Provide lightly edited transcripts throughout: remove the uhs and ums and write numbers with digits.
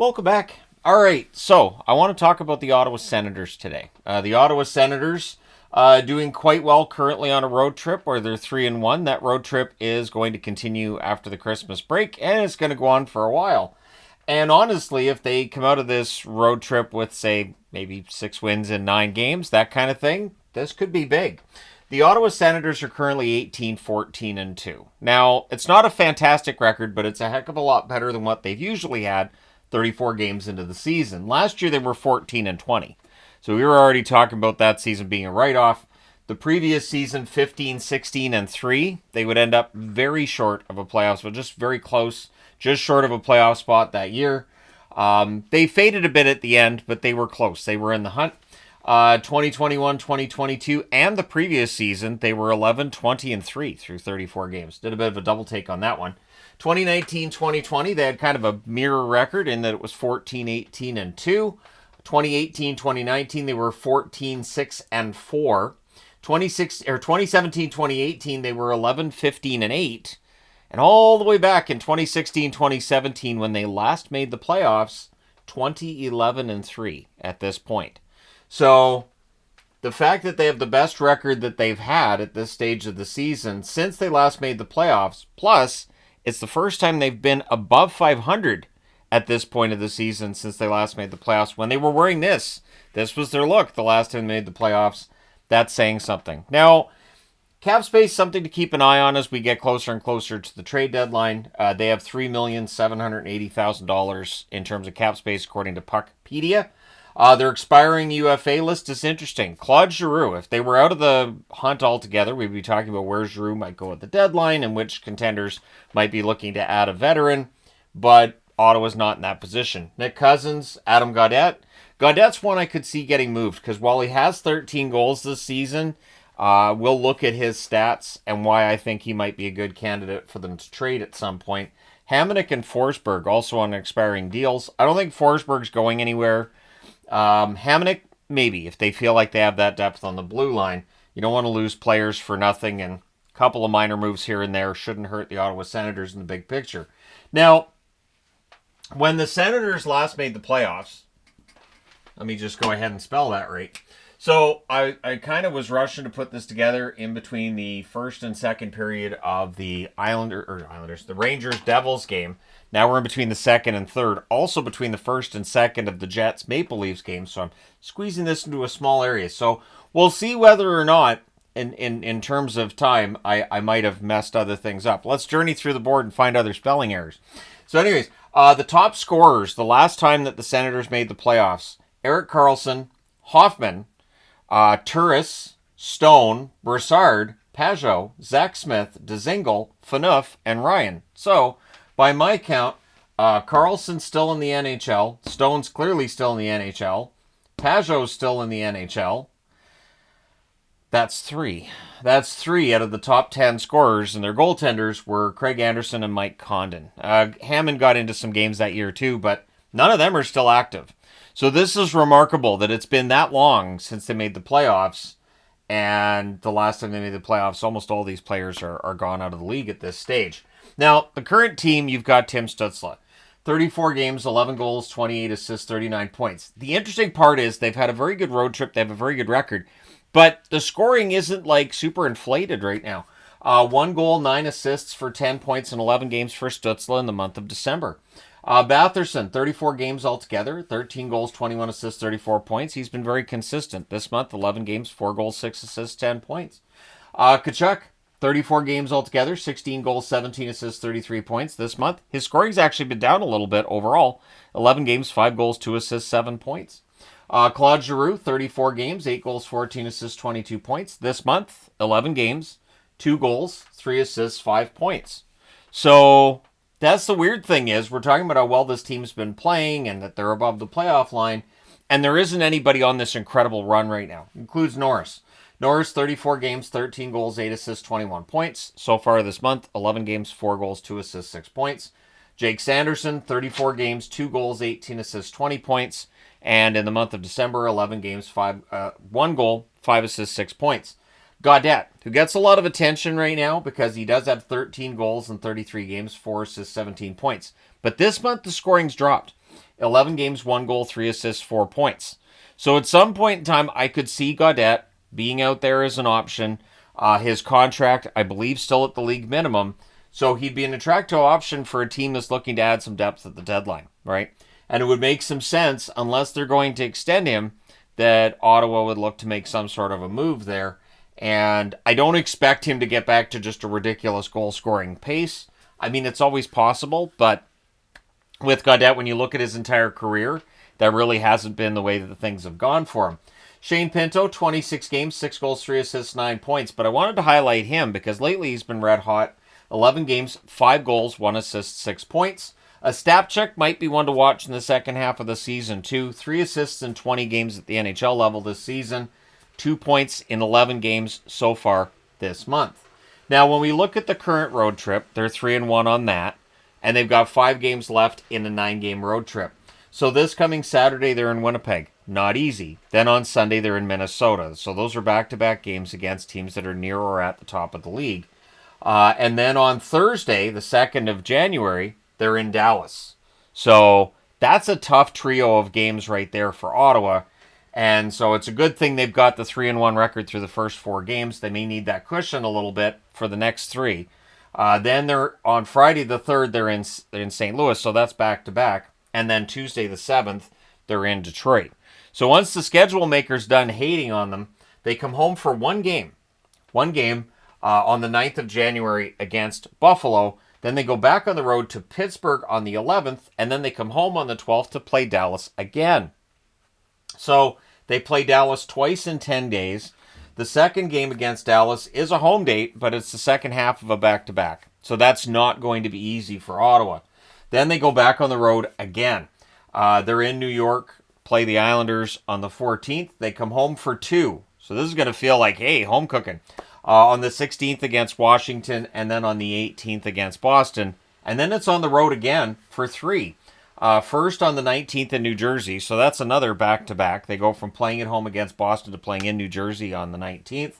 Welcome back. All right, so I want to talk about the Ottawa Senators today. The Ottawa Senators doing quite well currently on a road trip where they're 3-1. That road trip is going to continue after the Christmas break, and it's going to go on for a while. And honestly, if they come out of this road trip with, say, maybe 6 wins in 9 games, that kind of thing, this could be big. The Ottawa Senators are currently 18-14-2. Now, it's not a fantastic record, but it's a heck of a lot better than what they've usually had 34 games into the season. Last year, they were 14-20. So we were already talking about that season being a write-off. The previous season, 15-16-3, they would end up very short of a playoff, but just very close, just short of a playoff spot that year. They faded a bit at the end, but they were close. They were in the hunt. 2021, 2022, and the previous season, they were 11-20-3 through 34 games. Did a bit of a double take on that one. 2019-2020, they had kind of a mirror record in that it was 14-18-2. 2018-2019, they were 14-6-4. 2017-2018, they were 11-15-8. And all the way back in 2016-2017, when they last made the playoffs, 20-11-3 at this point. So the fact that they have the best record that they've had at this stage of the season since they last made the playoffs, plus it's the first time they've been above 500 at this point of the season since they last made the playoffs. When they were wearing this was their look the last time they made the playoffs. That's saying something. Now, cap space, something to keep an eye on as we get closer and closer to the trade deadline. They have $3,780,000 in terms of cap space, according to Puckpedia. Their expiring UFA list is interesting. Claude Giroux, if they were out of the hunt altogether, we'd be talking about where Giroux might go at the deadline and which contenders might be looking to add a veteran, but Ottawa's not in that position. Nick Cousins, Adam Gaudette. Gaudette's one I could see getting moved because while he has 13 goals this season, we'll look at his stats and why I think he might be a good candidate for them to trade at some point. Hamonic and Forsberg also on expiring deals. I don't think Forsberg's going anywhere. Hamonic, maybe, if they feel like they have that depth on the blue line. You don't want to lose players for nothing, and a couple of minor moves here and there shouldn't hurt the Ottawa Senators in the big picture. Now, when the Senators last made the playoffs, let me just go ahead and spell that right. So I kind of was rushing to put this together in between the first and second period of the the Rangers-Devils game. Now we're in between the second and third, also between the first and second of the Jets-Maple Leafs game. So I'm squeezing this into a small area. So we'll see whether or not, in terms of time, I might have messed other things up. Let's journey through the board and find other spelling errors. So anyways, the top scorers, the last time that the Senators made the playoffs, Erik Karlsson, Hoffman, Turris, Stone, Brassard, Pajot, Zach Smith, Dzingel, Phaneuf, and Ryan. So, by my count, Karlsson's still in the NHL. Stone's clearly still in the NHL. Pajot's still in the NHL. That's 3. That's 3 out of the top 10 scorers, and their goaltenders were Craig Anderson and Mike Condon. Hammond got into some games that year too, but none of them are still active. So this is remarkable that it's been that long since they made the playoffs, and the last time they made the playoffs, almost all these players are gone out of the league at this stage. Now, the current team, you've got Tim Stützle. 34 games, 11 goals, 28 assists, 39 points. The interesting part is they've had a very good road trip. They have a very good record. But the scoring isn't like super inflated right now. 1 goal, 9 assists for 10 points in 11 games for Stützle in the month of December. Batherson, 34 games altogether, 13 goals, 21 assists, 34 points. He's been very consistent. This month, 11 games, 4 goals, 6 assists, 10 points. Tkachuk, 34 games altogether, 16 goals, 17 assists, 33 points this month. His scoring's actually been down a little bit overall. 11 games, 5 goals, 2 assists, 7 points. Claude Giroux, 34 games, 8 goals, 14 assists, 22 points. This month, 11 games, 2 goals, 3 assists, 5 points. So that's the weird thing is we're talking about how well this team's been playing and that they're above the playoff line, and there isn't anybody on this incredible run right now. It includes Norris. Norris, 34 games, 13 goals, 8 assists, 21 points. So far this month, 11 games, 4 goals, 2 assists, 6 points. Jake Sanderson, 34 games, 2 goals, 18 assists, 20 points. And in the month of December, 11 games, 1 goal, 5 assists, 6 points. Gaudette, who gets a lot of attention right now because he does have 13 goals in 33 games, 4 assists, 17 points. But this month, the scoring's dropped. 11 games, 1 goal, 3 assists, 4 points. So at some point in time, I could see Gaudette being out there as an option. His contract, I believe, still at the league minimum. So he'd be an attractive option for a team that's looking to add some depth at the deadline, right? And it would make some sense, unless they're going to extend him, that Ottawa would look to make some sort of a move there. And I don't expect him to get back to just a ridiculous goal-scoring pace. I mean, it's always possible, but with Gaudette, when you look at his entire career, that really hasn't been the way that things have gone for him. Shane Pinto, 26 games, 6 goals, 3 assists, 9 points. But I wanted to highlight him because lately he's been red hot. 11 games, 5 goals, 1 assist, 6 points. Ostapchuk might be one to watch in the second half of the season, too. 3 assists in 20 games at the NHL level this season. 2 points in 11 games so far this month. Now, when we look at the current road trip, they're 3-1 on that. And they've got 5 games left in a 9-game road trip. So this coming Saturday, they're in Winnipeg. Not easy. Then on Sunday, they're in Minnesota. So those are back-to-back games against teams that are near or at the top of the league. And then on Thursday, the 2nd of January, they're in Dallas. So that's a tough trio of games right there for Ottawa. And so it's a good thing they've got the 3-1 record through the first 4 games. They may need that cushion a little bit for the next 3. Then they're on Friday the 3rd, they're in St. Louis, so that's back-to-back. And then Tuesday the 7th, they're in Detroit. So once the schedule maker's done hating on them, they come home for one game. On the 9th of January against Buffalo. Then they go back on the road to Pittsburgh on the 11th, and then they come home on the 12th to play Dallas again. So they play Dallas twice in 10 days. The second game against Dallas is a home date, but it's the second half of a back-to-back. So that's not going to be easy for Ottawa. Then they go back on the road again. They're in New York, play the Islanders on the 14th. They come home for 2. So this is going to feel like, hey, home cooking. On the 16th against Washington, and then on the 18th against Boston. And then it's on the road again for 3. First on the 19th in New Jersey, so that's another back-to-back. They go from playing at home against Boston to playing in New Jersey on the 19th.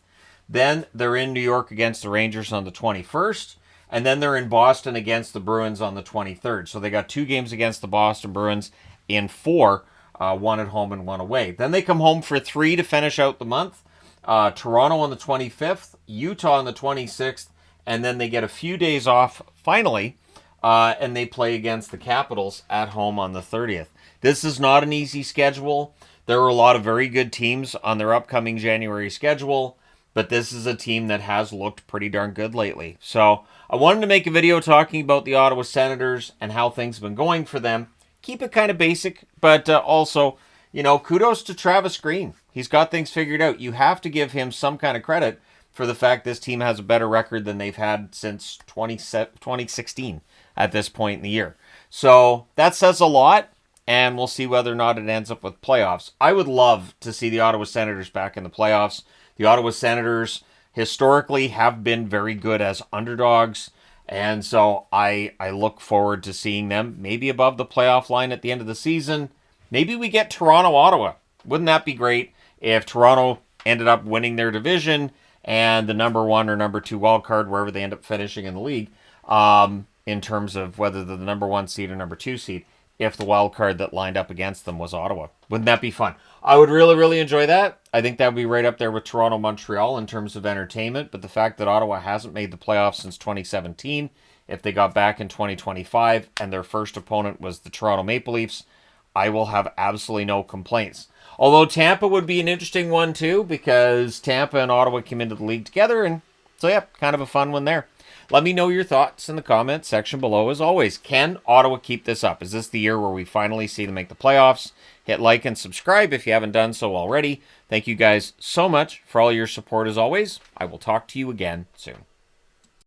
Then they're in New York against the Rangers on the 21st. And then they're in Boston against the Bruins on the 23rd. So they got 2 games against the Boston Bruins in 4, 1 at home and 1 away. Then they come home for 3 to finish out the month. Toronto on the 25th, Utah on the 26th, and then they get a few days off finally, and they play against the Capitals at home on the 30th. This is not an easy schedule. There are a lot of very good teams on their upcoming January schedule, but this is a team that has looked pretty darn good lately. So I wanted to make a video talking about the Ottawa Senators and how things have been going for them. Keep it kind of basic, but also, kudos to Travis Green. He's got things figured out. You have to give him some kind of credit for the fact this team has a better record than they've had since 2016 at this point in the year. So that says a lot, and we'll see whether or not it ends up with playoffs. I would love to see the Ottawa Senators back in the playoffs. The Ottawa Senators historically have been very good as underdogs, and so I look forward to seeing them maybe above the playoff line at the end of the season. Maybe we get Toronto-Ottawa. Wouldn't that be great if Toronto ended up winning their division and the number 1 or number 2 wild card, wherever they end up finishing in the league, in terms of whether they're the number 1 seed or number 2 seed, if the wild card that lined up against them was Ottawa. Wouldn't that be fun? I would really, really enjoy that. I think that would be right up there with Toronto-Montreal in terms of entertainment, but the fact that Ottawa hasn't made the playoffs since 2017, if they got back in 2025 and their first opponent was the Toronto Maple Leafs, I will have absolutely no complaints. Although Tampa would be an interesting one too, because Tampa and Ottawa came into the league together, and so yeah, kind of a fun one there. Let me know your thoughts in the comments section below. As always, can Ottawa keep this up? Is this the year where we finally see them make the playoffs? Hit like and subscribe if you haven't done so already. Thank you guys so much for all your support as always. I will talk to you again soon.